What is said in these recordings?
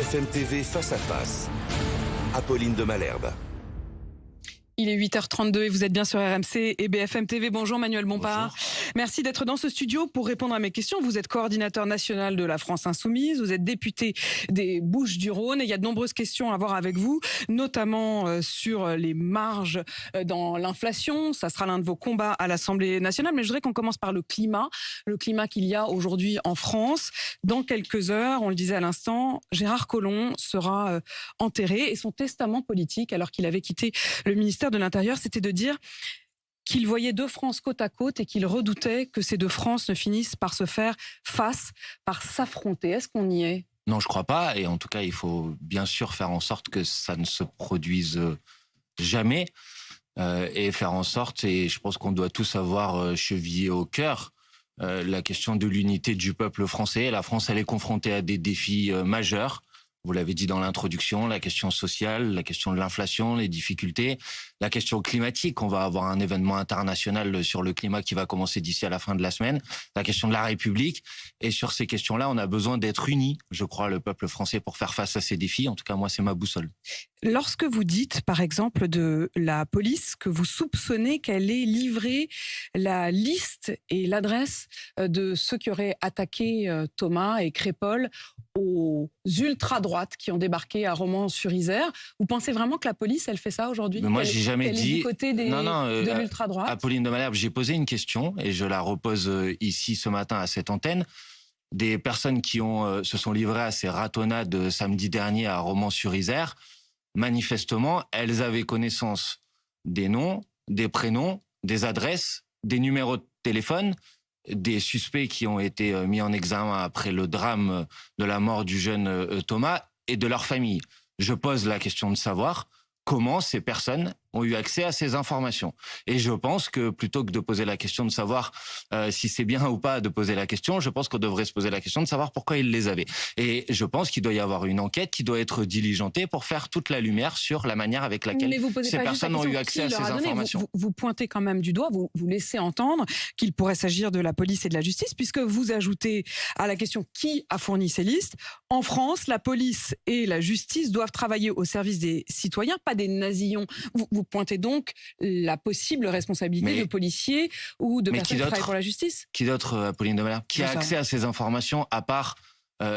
BFM TV face à face. Apolline de Malherbe. Il est 8h32 et vous êtes bien sur RMC et BFM TV. Bonjour Manuel Bompard. Bonjour. Merci d'être dans ce studio pour répondre à mes questions. Vous êtes coordinateur national de la France Insoumise, vous êtes député des Bouches-du-Rhône et il y a de nombreuses questions à voir avec vous, notamment sur les marges dans l'inflation. Ça sera l'un de vos combats à l'Assemblée nationale, mais je voudrais qu'on commence par le climat qu'il y a aujourd'hui en France. Dans quelques heures, on le disait à l'instant, Gérard Collomb sera enterré et son testament politique, alors qu'il avait quitté le ministère de l'Intérieur, c'était de dire qu'il voyait deux France côte à côte et qu'il redoutait que ces deux France ne finissent par se faire face, par s'affronter. Est-ce qu'on y est ? Non, je crois pas. Et en tout cas, il faut bien sûr faire en sorte que ça ne se produise jamais et faire en sorte, et je pense qu'on doit tous avoir chevillé au cœur la question de l'unité du peuple français. La France, elle est confrontée à des défis majeurs. Vous l'avez dit dans l'introduction, la question sociale, la question de l'inflation, les difficultés, la question climatique. On va avoir un événement international sur le climat qui va commencer d'ici à la fin de la semaine. La question de la République. Et sur ces questions-là, on a besoin d'être unis, je crois, le peuple français, pour faire face à ces défis. En tout cas, moi, c'est ma boussole. Lorsque vous dites, par exemple, de la police, que vous soupçonnez qu'elle ait livré la liste et l'adresse de ceux qui auraient attaqué Thomas et Crépol aux ultra-droites qui ont débarqué à Romans-sur-Isère, vous pensez vraiment que la police, elle fait ça aujourd'hui ? Mais moi, j'ai jamais dit... du côté de l'ultra-droite ? Apolline de Malherbe, j'ai posé une question et je la repose ici ce matin à cette antenne. Des personnes qui se sont livrées à ces ratonnades samedi dernier à Romans-sur-Isère, manifestement, elles avaient connaissance des noms, des prénoms, des adresses, des numéros de téléphone, des suspects qui ont été mis en examen après le drame de la mort du jeune Thomas et de leur famille. Je pose la question de savoir comment ces personnes ont eu accès à ces informations. Et je pense que plutôt que de poser la question de savoir si c'est bien ou pas de poser la question, je pense qu'on devrait se poser la question de savoir pourquoi ils les avaient. Et je pense qu'il doit y avoir une enquête qui doit être diligentée pour faire toute la lumière sur la manière avec laquelle ces personnes ont eu accès à ces informations. Vous pointez quand même du doigt, vous laissez entendre qu'il pourrait s'agir de la police et de la justice, puisque vous ajoutez à la question qui a fourni ces listes. En France, la police et la justice doivent travailler au service des citoyens, pas des nazillons. Vous pointez donc la possible responsabilité de policiers ou de personnes qui travaillent pour la justice. Qui d'autre, Apolline de Malherbe, qui a accès à ces informations à part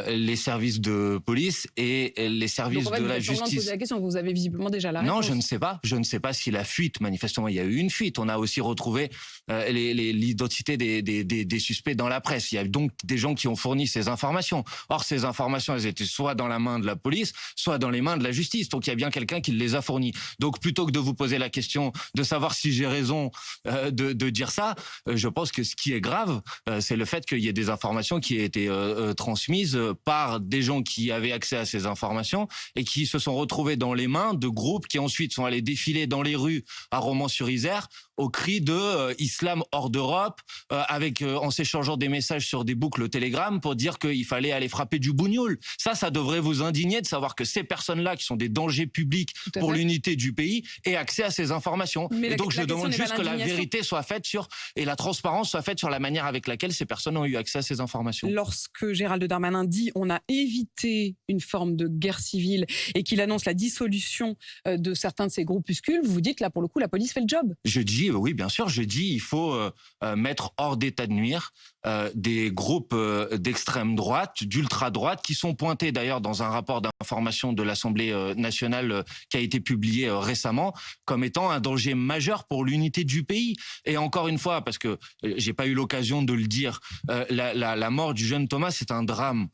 les services de police et les services de la justice? De poser la question, vous avez visiblement déjà la réponse. Non, je ne sais pas. Je ne sais pas si la fuite, manifestement, il y a eu une fuite. On a aussi retrouvé l'identité des suspects dans la presse. Il y a donc des gens qui ont fourni ces informations. Or, ces informations, elles étaient soit dans la main de la police, soit dans les mains de la justice. Donc, il y a bien quelqu'un qui les a fournies. Donc, plutôt que de vous poser la question de savoir si j'ai raison de dire ça, je pense que ce qui est grave, c'est le fait qu'il y ait des informations qui aient été transmises par des gens qui avaient accès à ces informations et qui se sont retrouvés dans les mains de groupes qui ensuite sont allés défiler dans les rues à Romans-sur-Isère au cri de islam hors d'Europe, en s'échangeant des messages sur des boucles Telegram pour dire qu'il fallait aller frapper du bougnoul. Ça devrait vous indigner de savoir que ces personnes-là, qui sont des dangers publics pour l'unité du pays, aient accès à ces informations. Et donc je demande juste que la vérité soit faite et la transparence soit faite sur la manière avec laquelle ces personnes ont eu accès à ces informations. Lorsque Gérald Darmanin dit on a évité une forme de guerre civile et qu'il annonce la dissolution de certains de ces groupuscules, vous dites là pour le coup la police fait le job. Je dis oui, bien sûr, il faut mettre hors d'état de nuire des groupes d'extrême droite, d'ultra droite, qui sont pointés d'ailleurs dans un rapport d'information de l'Assemblée nationale qui a été publié récemment, comme étant un danger majeur pour l'unité du pays. Et encore une fois, parce que j'ai pas eu l'occasion de le dire, la mort du jeune Thomas, c'est un drame.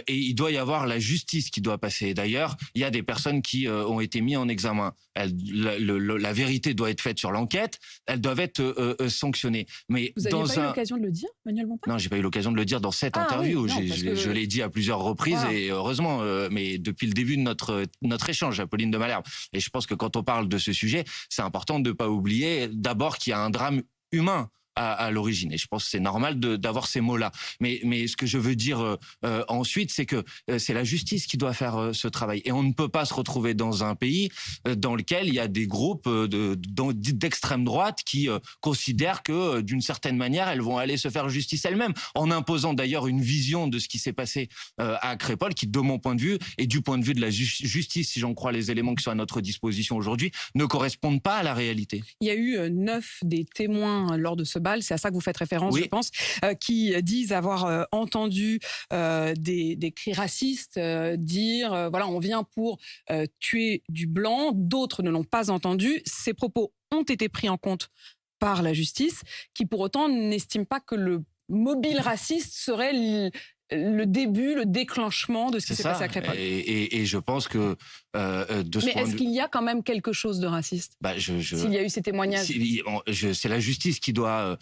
Et il doit y avoir la justice qui doit passer. D'ailleurs, il y a des personnes qui ont été mises en examen. La vérité doit être faite sur l'enquête. Elles doivent être sanctionnées. Mais vous n'avez pas eu l'occasion de le dire, Manuel Bompard ? Non, j'ai pas eu l'occasion de le dire dans cette interview. Oui, je l'ai dit à plusieurs reprises et heureusement. Mais depuis le début de notre échange, Apolline de Malherbe. Et je pense que quand on parle de ce sujet, c'est important de ne pas oublier d'abord qu'il y a un drame humain à l'origine. Et je pense que c'est normal d'avoir ces mots-là. Mais ce que je veux dire ensuite, c'est que c'est la justice qui doit faire ce travail. Et on ne peut pas se retrouver dans un pays dans lequel il y a des groupes d'extrême droite qui considèrent que d'une certaine manière, elles vont aller se faire justice elles-mêmes, en imposant d'ailleurs une vision de ce qui s'est passé à Crépol, qui, de mon point de vue, et du point de vue de la justice, si j'en crois les éléments qui sont à notre disposition aujourd'hui, ne correspondent pas à la réalité. Il y a eu 9 des témoins lors de ce bal, c'est à ça que vous faites référence, oui. Je pense, qui disent avoir entendu des cris racistes, dire voilà, on vient pour tuer du blanc. D'autres ne l'ont pas entendu. Ces propos ont été pris en compte par la justice, qui pour autant n'estime pas que le mobile raciste serait le début, le déclenchement de ce qui s'est passé à Crépol. Et je pense que de ce Mais point est-ce de... qu'il y a quand même quelque chose de raciste s'il y a eu ces témoignages? C'est la justice qui doit,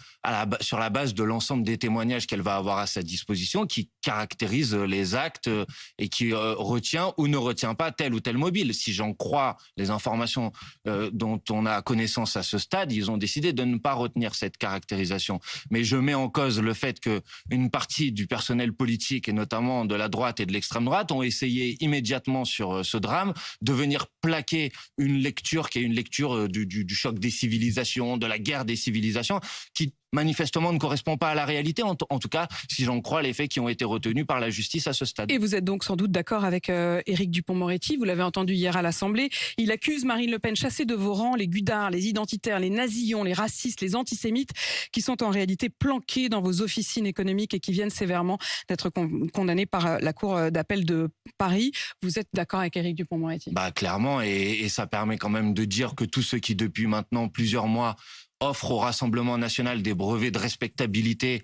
sur la base de l'ensemble des témoignages qu'elle va avoir à sa disposition, qui caractérise les actes et qui retient ou ne retient pas tel ou tel mobile. Si j'en crois les informations dont on a connaissance à ce stade, ils ont décidé de ne pas retenir cette caractérisation. Mais je mets en cause le fait qu'une partie du personnel politique, et notamment de la droite et de l'extrême droite, ont essayé immédiatement sur ce drame de venir plaquer une lecture qui est une lecture du choc des civilisations, de la guerre des civilisations, qui manifestement ne correspond pas à la réalité, en tout cas, si j'en crois les faits qui ont été retenus par la justice à ce stade. Et vous êtes donc sans doute d'accord avec Éric Dupond-Moretti, vous l'avez entendu hier à l'Assemblée, il accuse Marine Le Pen, chassez de vos rangs les gudards, les identitaires, les nazillons, les racistes, les antisémites, qui sont en réalité planqués dans vos officines économiques et qui viennent sévèrement d'être condamnés par la Cour d'appel de Paris. Vous êtes d'accord avec Éric Dupond-Moretti? Clairement, et ça permet quand même de dire que tous ceux qui, depuis maintenant plusieurs mois, offrent au Rassemblement national des brevets de respectabilité,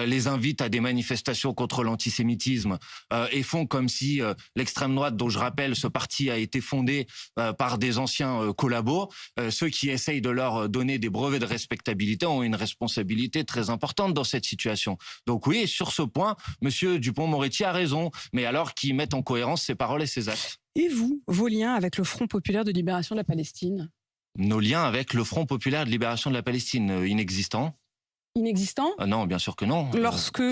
les invitent à des manifestations contre l'antisémitisme et font comme si l'extrême droite, dont je rappelle, ce parti a été fondé par des anciens collabos, ceux qui essayent de leur donner des brevets de respectabilité ont une responsabilité très importante dans cette situation. Donc oui, sur ce point, Monsieur Dupond-Moretti a raison, mais alors qu'ils mettent en cohérence ses paroles et ses actes. Et vous, vos liens avec le Front populaire de libération de la Palestine? Nos liens avec le Front populaire de libération de la Palestine, inexistants. Inexistant? Non, bien sûr que non.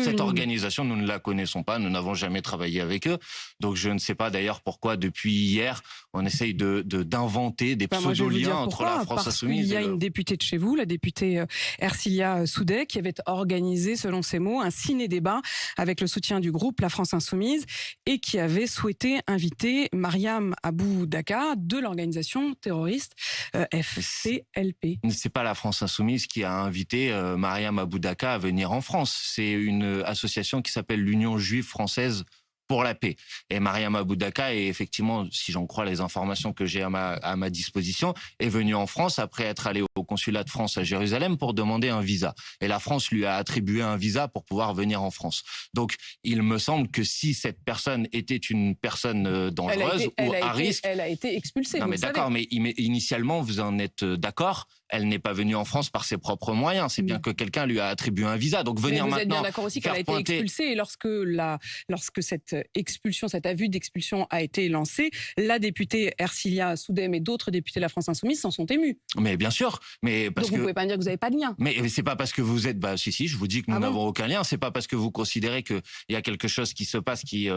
Cette organisation, nous ne la connaissons pas, nous n'avons jamais travaillé avec eux. Donc je ne sais pas d'ailleurs pourquoi depuis hier, on essaye d'inventer des pseudo-liens entre la France insoumise. Il y a une députée de chez vous, la députée Ercilia Soudet, qui avait organisé, selon ses mots, un ciné-débat avec le soutien du groupe La France insoumise et qui avait souhaité inviter Mariam Abou Daka de l'organisation terroriste FCLP. C'est pas la France insoumise qui a invité Mariam Abou Daka à venir en France. C'est une association qui s'appelle l'Union juive française pour la paix. Et Mariam Abou Daka est effectivement, si j'en crois les informations que j'ai à ma disposition, est venue en France après être allée au consulat de France à Jérusalem pour demander un visa. Et la France lui a attribué un visa pour pouvoir venir en France. Donc, il me semble que si cette personne était une personne dangereuse ou à risque... Elle a été expulsée, non, mais d'accord, mais initialement, vous en êtes d'accord, elle n'est pas venue en France par ses propres moyens. C'est bien que quelqu'un lui a attribué un visa. Donc venir maintenant... Vous êtes bien d'accord aussi qu'elle a été expulsée et lorsque cette expulsion, cet avis d'expulsion a été lancé, la députée Ercilia Soudet et d'autres députés de la France insoumise s'en sont émus. Mais bien sûr. Mais parce donc vous ne pouvez pas me dire que vous n'avez pas de lien. Mais c'est pas parce que vous êtes... si, je vous dis que nous n'avons aucun lien. C'est pas parce que vous considérez qu'il y a quelque chose qui se passe qui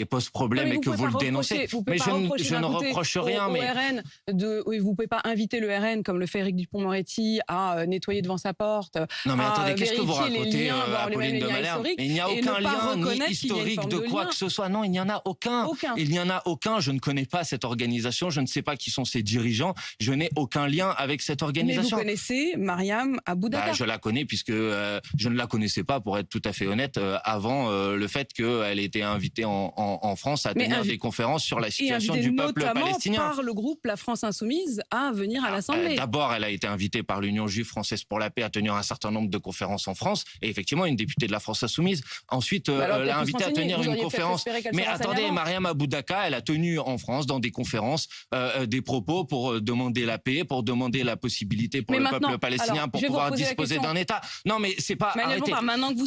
pose problème et que vous le dénoncez. Mais je ne reproche rien. Vous ne pouvez pas inviter le RN, comme le fait Éric Dupond-Moretti, à nettoyer devant sa porte. Non mais attendez, qu'est-ce que vous racontez, Apolline de Malherbe? Il n'y a aucun lien ni historique de quoi que ce soit. Non, il n'y en a aucun. Il n'y en a aucun. Je ne connais pas cette organisation. Je ne sais pas qui sont ses dirigeants. Je n'ai aucun lien avec cette organisation. Mais vous connaissez Mariam Abou Daka? Je la connais puisque je ne la connaissais pas, pour être tout à fait honnête, avant le fait qu'elle ait été invitée en France à tenir des conférences sur la situation du peuple palestinien. Par le groupe La France insoumise à venir à l'Assemblée. D'abord, elle a été invitée par l'Union juive française pour la paix à tenir un certain nombre de conférences en France, et effectivement une députée de la France insoumise. Ensuite, l'a invitée à tenir une conférence. Mais attendez, Mariam Abou Daka, elle a tenu en France dans des conférences des propos pour demander la paix, pour demander la possibilité pour le peuple palestinien pour pouvoir disposer d'un État. Non, mais c'est pas. Maintenant que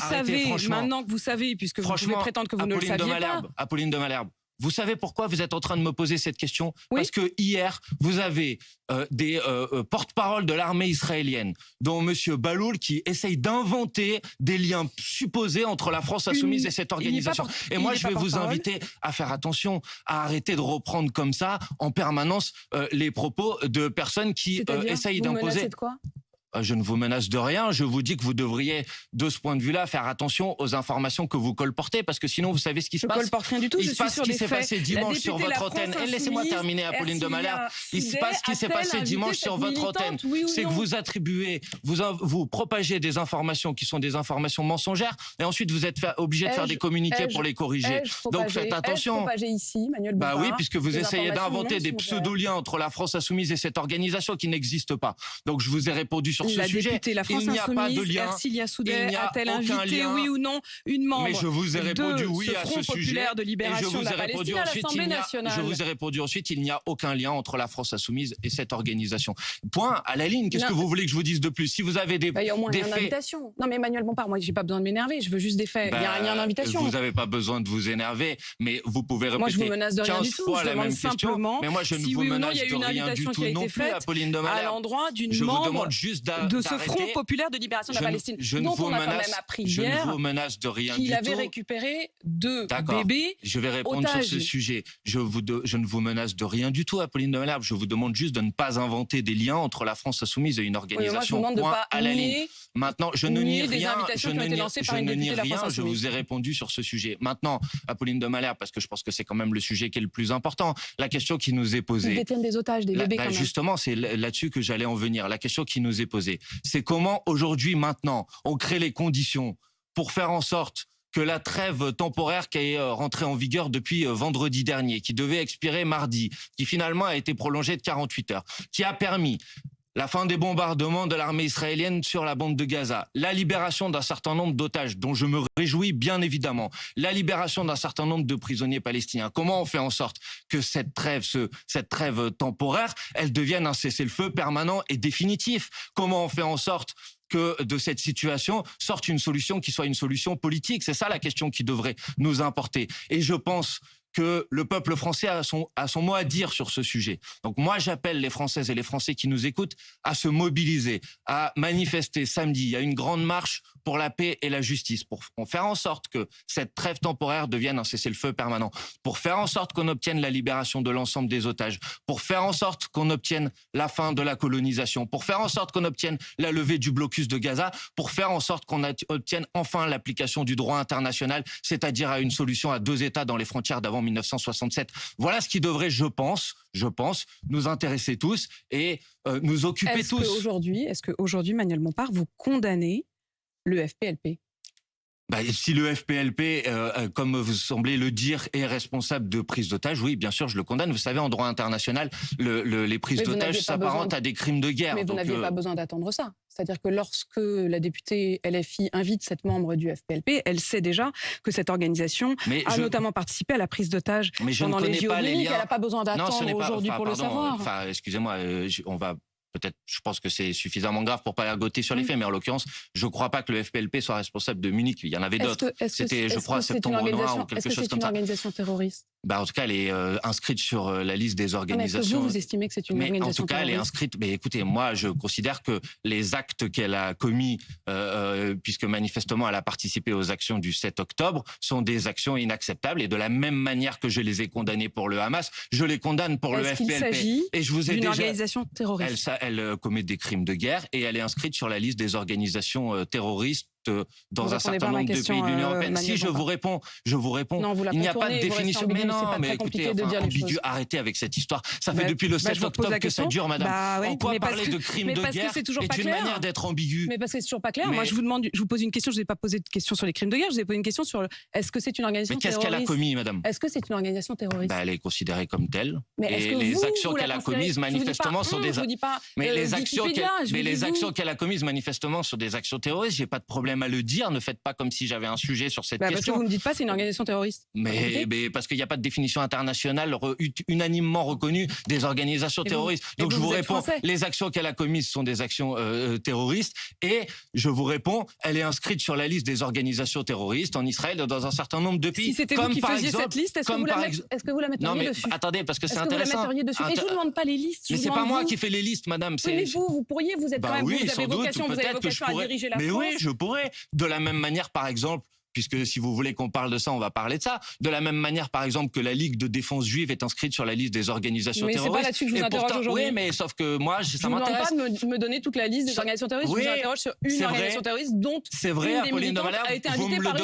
vous savez, puisque vous pouvez prétendre que vous ne le saviez pas. Apolline de Malherbe, Vous savez pourquoi vous êtes en train de me poser cette question? Oui. Parce que hier, vous avez des porte-parole de l'armée israélienne, dont Monsieur Baloul, qui essaye d'inventer des liens supposés entre la France insoumise et cette organisation. Et moi, je vais vous inviter à faire attention, à arrêter de reprendre comme ça, en permanence, les propos de personnes qui essayent d'imposer. Je ne vous menace de rien. Je vous dis que vous devriez, de ce point de vue-là, faire attention aux informations que vous colportez, parce que sinon, vous savez ce qui se passe. Je colporte rien du tout. Il se passe ce qui s'est passé dimanche sur votre antenne. Et laissez-moi terminer, Apolline de Malherbe. Il se passe ce qui s'est passé dimanche sur votre antenne. C'est que vous attribuez, vous propagez des informations qui sont des informations mensongères, et ensuite vous êtes obligé de faire des communiqués pour les corriger. Donc faites attention. Ici, Manuel Bompard, oui, puisque vous essayez d'inventer des pseudo-liens entre la France insoumise et cette organisation qui n'existe pas. Donc je vous ai répondu sur ce sujet. La France il n'y a pas de lien. Ercilia Soudet a-t-elle invité, oui ou non, une membre Mais je vous ai répondu oui à ce sujet. De libération et je vous ai répondu ensuite, nationale. je vous ai répondu ensuite, il n'y a aucun lien entre la France insoumise et cette organisation. Point à la ligne. Qu'est-ce que vous voulez que je vous dise de plus? Si vous avez des, il y a au moins des une faits. invitation. Non mais Emmanuel Bompard, moi j'ai pas besoin de m'énerver, je veux juste des faits. Il y a une invitation. Vous n'avez pas besoin de vous énerver, mais vous pouvez répéter moi, je vous menace de rien 15 du tout. fois la même question. Mais moi je ne vous menace de rien du tout non plus, Apolline de Malherbe. À l'endroit d'une membre je vous demande juste de ce Front populaire de libération de la Palestine, dont on a quand même appris hier je ne vous menace de rien du tout. Qu'il avait récupéré 2 bébés. Je vais répondre sur ce sujet. Je ne vous menace de rien du tout, Apolline de Malherbe. Je vous demande juste de ne pas inventer des liens entre la France insoumise et une organisation. Point à la ligne. Maintenant, je ne nie rien. Je ne nie rien. Je vous ai répondu sur ce sujet. Maintenant, Apolline de Malherbe, parce que je pense que c'est quand même le sujet qui est le plus important. La question qui nous est posée. Ils détiennent des otages, des bébés quand même. Justement, c'est là-dessus que j'allais en venir. La question qui nous est posée, c'est comment aujourd'hui, maintenant, on crée les conditions pour faire en sorte que la trêve temporaire qui est rentrée en vigueur depuis vendredi dernier, qui devait expirer mardi, qui finalement a été prolongée de 48 heures, qui a permis la fin des bombardements de l'armée israélienne sur la bande de Gaza, la libération d'un certain nombre d'otages, dont je me réjouis bien évidemment, la libération d'un certain nombre de prisonniers palestiniens. Comment on fait en sorte que cette trêve temporaire, elle devienne un cessez-le-feu permanent et définitif? Comment on fait en sorte que de cette situation sorte une solution qui soit une solution politique? C'est ça la question qui devrait nous importer. Et je pense que le peuple français a son mot à dire sur ce sujet. Donc moi, j'appelle les Françaises et les Français qui nous écoutent à se mobiliser, à manifester samedi. Il y a une grande marche pour la paix et la justice, pour faire en sorte que cette trêve temporaire devienne un cessez-le-feu permanent, pour faire en sorte qu'on obtienne la libération de l'ensemble des otages, pour faire en sorte qu'on obtienne la fin de la colonisation, pour faire en sorte qu'on obtienne la levée du blocus de Gaza, pour faire en sorte qu'on obtienne enfin l'application du droit international, c'est-à-dire à une solution à 2 États dans les frontières d'avant 1967. Voilà ce qui devrait, je pense, nous intéresser tous et nous occuper tous. Est-ce qu'aujourd'hui, Manuel Bompard, vous condamnez le FPLP? Si le FPLP, comme vous semblez le dire, est responsable de prise d'otages, oui, bien sûr, je le condamne. Vous savez, en droit international, les prises d'otages s'apparentent à des crimes de guerre. Mais vous n'aviez pas besoin d'attendre ça. C'est-à-dire que lorsque la députée LFI invite cette membre du FPLP, elle sait déjà que cette organisation a notamment participé à la prise d'otages pendant les JO. Elle n'a pas besoin d'attendre aujourd'hui pour le savoir. Enfin, excusez-moi, on va... Peut-être, je pense que c'est suffisamment grave pour pas ergoter sur les faits, mais en l'occurrence, je crois pas que le FPLP soit responsable de Munich. Il y en avait d'autres. C'était, je crois, Septembre Noir ou quelque chose comme ça. Est-ce que c'est une organisation terroriste? En tout cas, elle est inscrite sur la liste des organisations. Est-ce que vous estimez que c'est une organisation terroriste? En tout cas, elle est inscrite. Mais écoutez, moi, je considère que les actes qu'elle a commis, puisque manifestement elle a participé aux actions du 7 octobre, sont des actions inacceptables. Et de la même manière que je les ai condamnées pour le Hamas, je les condamne pour le FPLP. Et je vous ai d'une organisation terroriste. Elle commet des crimes de guerre et elle est inscrite sur la liste des organisations terroristes dans un certain nombre de pays de l'Union européenne. Si je vous réponds, non, il n'y a pas de définition. Mais non, mais écoutez, arrêtez avec cette histoire. Ça fait depuis le 7 octobre que ça dure, madame. En quoi parler de crimes de guerre est une manière d'être ambigu? Mais parce que c'est toujours pas clair. Moi, je vous pose une question. Je vous ai pas posé de question sur les crimes de guerre. Je vous ai posé une question sur est-ce que c'est une organisation terroriste? Mais qu'est-ce qu'elle a commis, madame? Est-ce que c'est une organisation terroriste? Elle est considérée comme telle. Et les actions qu'elle a commises manifestement sont des. Mais les actions qu'elle a commises manifestement sont des actions terroristes. J'ai pas de problème problème à le dire. Ne faites pas comme si j'avais un sujet sur cette Parce que question. vous ne me dites pas c'est une organisation terroriste. Mais parce qu'il n'y a pas de définition internationale unanimement reconnue des organisations terroristes. Donc je vous réponds, les actions qu'elle a commises sont des actions terroristes. Et je vous réponds, elle est inscrite sur la liste des organisations terroristes en Israël et dans un certain nombre de pays. Si c'était vous qui faisiez cette liste, est-ce que vous la metteriez dessus? Attendez, parce que c'est Est-ce intéressant. que vous la metteriez dessus? Mais je vous demande pas les listes. Mais c'est pas moi qui fais les listes, madame. Oui, mais vous pourriez, vous êtes quand même, vous avez vocation à diriger la France. Mais oui, je pourrais. De la même manière, par exemple, puisque si vous voulez qu'on parle de ça, on va parler de ça. De la même manière, par exemple, que la Ligue de défense juive est inscrite sur la liste des organisations terroristes. Mais c'est pas là-dessus que je vous interroge aujourd'hui. Oui, mais sauf que moi, ça m'intéresse. Je ne vous demande pas de me donner toute la liste des organisations terroristes. Oui, je vous interroge sur une organisation terroriste dont une des militantes a été invitée par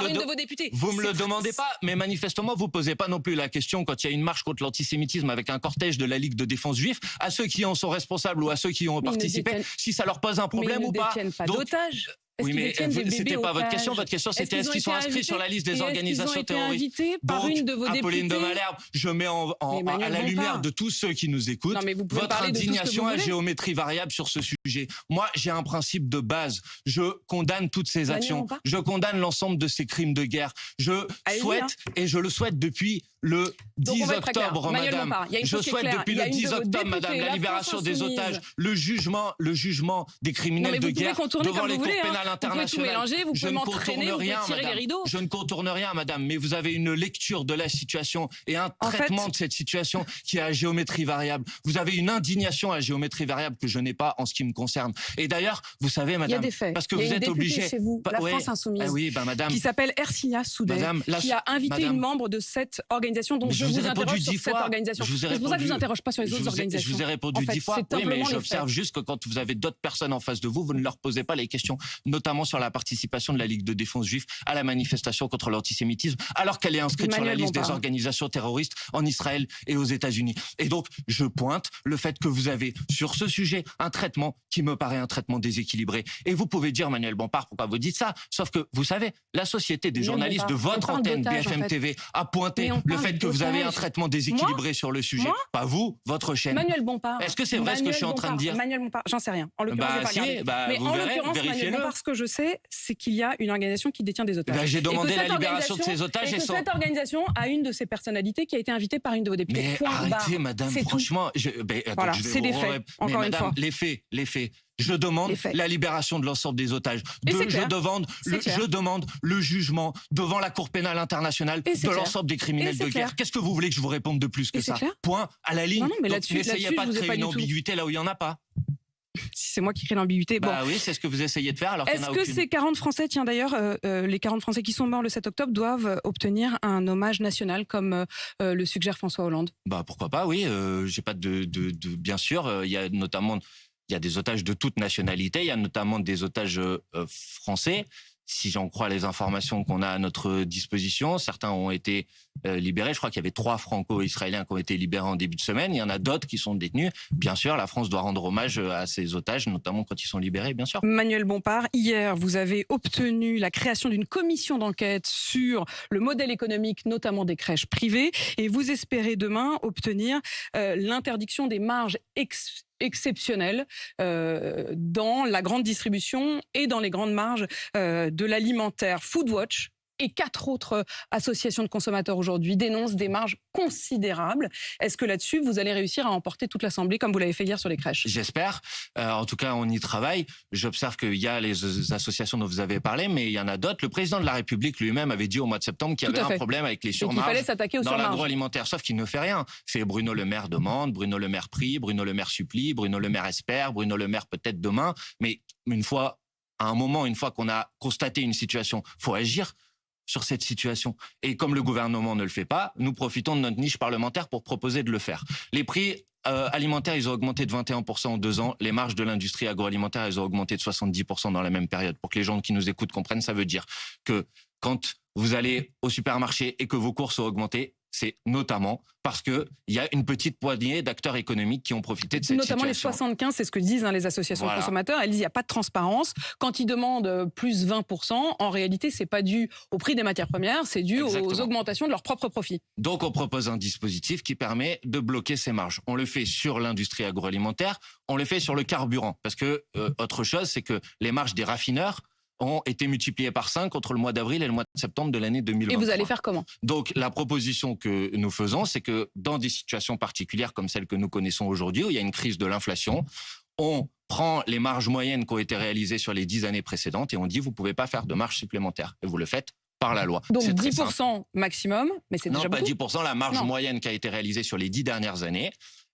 une de vos députés. Vous me le demandez pas, mais manifestement, vous posez pas non plus la question quand il y a une marche contre l'antisémitisme avec un cortège de la Ligue de défense juive à ceux qui en sont responsables ou à ceux qui ont participé, si ça leur pose un problème ou pas. Ils ne détiennent pas d'otages. Oui, mais c'était pas votre question. Votre question, c'était est-ce qu'ils sont inscrits sur la liste des organisations terroristes? Par une de vos députées. Apolline de Malherbe, je mets à la lumière de tous ceux qui nous écoutent votre indignation à géométrie variable sur ce sujet. Moi, j'ai un principe de base. Je condamne toutes ces actions. Je condamne l'ensemble de ces crimes de guerre. Je souhaite, et je le souhaite depuis le 10 octobre, madame. Je souhaite depuis le 10 octobre, madame, la libération des otages, le jugement des criminels de guerre devant les cours pénales internationales. Je ne contourne rien, madame, mais vous avez une lecture de la situation et un traitement de cette situation qui est à géométrie variable. Vous avez une indignation à géométrie variable que je n'ai pas en ce qui me concerne. Et d'ailleurs, vous savez, madame, parce que vous êtes obligée. Chez vous, la France Insoumise, madame, qui s'appelle Ercilia Soudeh, qui a invité une membre de cette organisation dont je vous interroge sur cette organisation. C'est pour ça que je vous interroge pas sur les autres organisations. Je vous ai répondu 10 fois. Oui, mais j'observe juste que quand vous avez d'autres personnes en face de vous, vous ne leur posez pas les questions, notamment sur la participation de la Ligue de défense juive à la manifestation contre l'antisémitisme, alors qu'elle est inscrite sur la liste des organisations terroristes en Israël et aux États-Unis. Et donc, je pointe le fait que vous avez sur ce sujet un traitement qui me paraît un traitement déséquilibré. Et vous pouvez dire, Manuel Bompard, pourquoi vous dites ça? Sauf que, vous savez, la Société des journalistes de votre antenne BFM TV a pointé le fait que vous avez un traitement déséquilibré sur le sujet. Pas vous, votre chaîne. Manuel Bompard. Est-ce que c'est vrai ce que je suis en train de dire? Manuel Bompard, j'en sais rien. En l'occurrence, mais en l'occurrence, Manuel Bompard, ce que je sais, c'est qu'il y a une organisation qui détient des otages. J'ai demandé la libération de ces otages. Et que cette organisation a une de ses personnalités qui a été invitée par une de vos députés. Mais arrêtez, madame, franchement. Voilà, c'est des faits, encore une fois. Les faits. Je demande la libération de l'ensemble des otages. Je demande le jugement devant la Cour pénale internationale de l'ensemble des criminels de guerre. Qu'est-ce que vous voulez que je vous réponde de plus que ça? Point, à la ligne. N'essayez pas de créer une ambiguïté là où il n'y en a pas. Si c'est moi qui crée l'ambiguïté. Oui, c'est ce que vous essayez de faire alors qu'il n'y en a aucune. Est-ce que ces 40 Français, tiens d'ailleurs, les 40 Français qui sont morts le 7 octobre doivent obtenir un hommage national comme le suggère François Hollande? Pourquoi pas, oui. J'ai pas bien sûr, il y a notamment... Il y a des otages de toute nationalité, il y a notamment des otages français. Si j'en crois les informations qu'on a à notre disposition, certains ont été libérés. Je crois qu'il y avait 3 Franco-Israéliens qui ont été libérés en début de semaine. Il y en a d'autres qui sont détenus. Bien sûr, la France doit rendre hommage à ces otages, notamment quand ils sont libérés, bien sûr. Manuel Bompard, hier, vous avez obtenu la création d'une commission d'enquête sur le modèle économique, notamment des crèches privées, et vous espérez demain obtenir l'interdiction des marges exceptionnelles dans la grande distribution et dans les grandes marges de l'alimentaire. Foodwatch et 4 autres associations de consommateurs aujourd'hui dénoncent des marges considérables. Est-ce que là-dessus, vous allez réussir à emporter toute l'Assemblée comme vous l'avez fait hier sur les crèches? J'espère. En tout cas, on y travaille. J'observe qu'il y a les associations dont vous avez parlé, mais il y en a d'autres. Le président de la République lui-même avait dit au mois de septembre qu'il y avait un problème avec les surmarges dans l'agroalimentaire. Sauf qu'il ne fait rien. C'est Bruno Le Maire demande, Bruno Le Maire prie, Bruno Le Maire supplie, Bruno Le Maire espère, Bruno Le Maire peut-être demain. Mais une fois qu'on a constaté une situation, faut agir sur cette situation. Et comme le gouvernement ne le fait pas, nous profitons de notre niche parlementaire pour proposer de le faire. Les prix alimentaires, ils ont augmenté de 21% en 2 ans. Les marges de l'industrie agroalimentaire, ils ont augmenté de 70% dans la même période. Pour que les gens qui nous écoutent comprennent, ça veut dire que quand vous allez au supermarché et que vos courses ont augmenté, c'est notamment parce qu'il y a une petite poignée d'acteurs économiques qui ont profité de cette situation. Notamment les 75, c'est ce que disent les associations de consommateurs. Elles disent qu'il n'y a pas de transparence. Quand ils demandent plus 20%, en réalité, c'est pas dû au prix des matières premières, c'est dû aux augmentations de leurs propres profits. Donc on propose un dispositif qui permet de bloquer ces marges. On le fait sur l'industrie agroalimentaire, on le fait sur le carburant. Parce que autre chose, c'est que les marges des raffineurs ont été multipliés par 5 entre le mois d'avril et le mois de septembre de l'année 2023. Et vous allez faire comment? Donc, la proposition que nous faisons, c'est que dans des situations particulières comme celle que nous connaissons aujourd'hui, où il y a une crise de l'inflation, on prend les marges moyennes qui ont été réalisées sur les 10 années précédentes et on dit vous pouvez pas faire de marge supplémentaire. Et vous le faites par la loi. Donc C'est très 10% simple. maximum, mais c'est déjà Non, pas beaucoup. 10%, la marge Non. moyenne qui a été réalisée sur les 10 dernières années.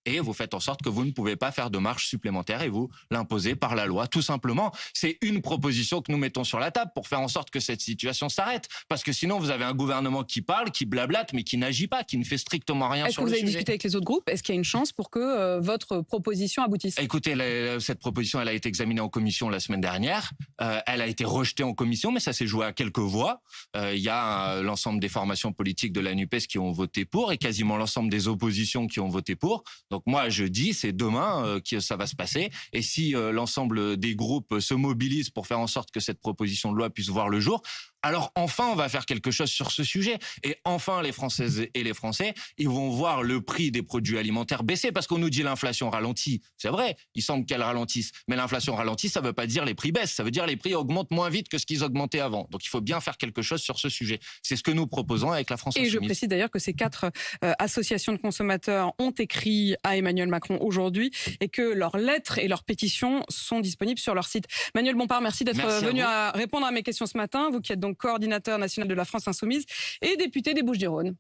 Et vous faites en sorte que vous ne pouvez pas faire de marge supplémentaire et vous l'imposez par la loi, tout simplement. C'est une proposition que nous mettons sur la table pour faire en sorte que cette situation s'arrête. Parce que sinon, vous avez un gouvernement qui parle, qui blablate, mais qui n'agit pas, qui ne fait strictement rien Est-ce sur que le vous avez sujet. discuté avec les autres groupes? Est-ce qu'il y a une chance pour que votre proposition aboutisse? Écoutez, cette proposition, elle a été examinée en commission la semaine dernière. Elle a été rejetée en commission, mais ça s'est joué à quelques voix. Il y a l'ensemble des formations politiques de la NUPES qui ont voté pour et quasiment l'ensemble des oppositions qui ont voté pour. Donc moi, je dis, c'est demain que ça va se passer. Et si l'ensemble des groupes se mobilisent pour faire en sorte que cette proposition de loi puisse voir le jour, alors enfin, on va faire quelque chose sur ce sujet. Et enfin, les Françaises et les Français, ils vont voir le prix des produits alimentaires baisser parce qu'on nous dit l'inflation ralentit. C'est vrai, il semble qu'elle ralentisse. Mais l'inflation ralentit, ça ne veut pas dire les prix baissent. Ça veut dire les prix augmentent moins vite que ce qu'ils augmentaient avant. Donc il faut bien faire quelque chose sur ce sujet. C'est ce que nous proposons avec la France Et je Insoumise. précise d'ailleurs que ces 4 associations de consommateurs ont écrit à Emmanuel Macron aujourd'hui et que leurs lettres et leurs pétitions sont disponibles sur leur site. Manuel Bompard, merci d'être venu à répondre à mes questions ce matin. Vous qui êtes donc coordinateur national de la France Insoumise et député des Bouches-du-Rhône.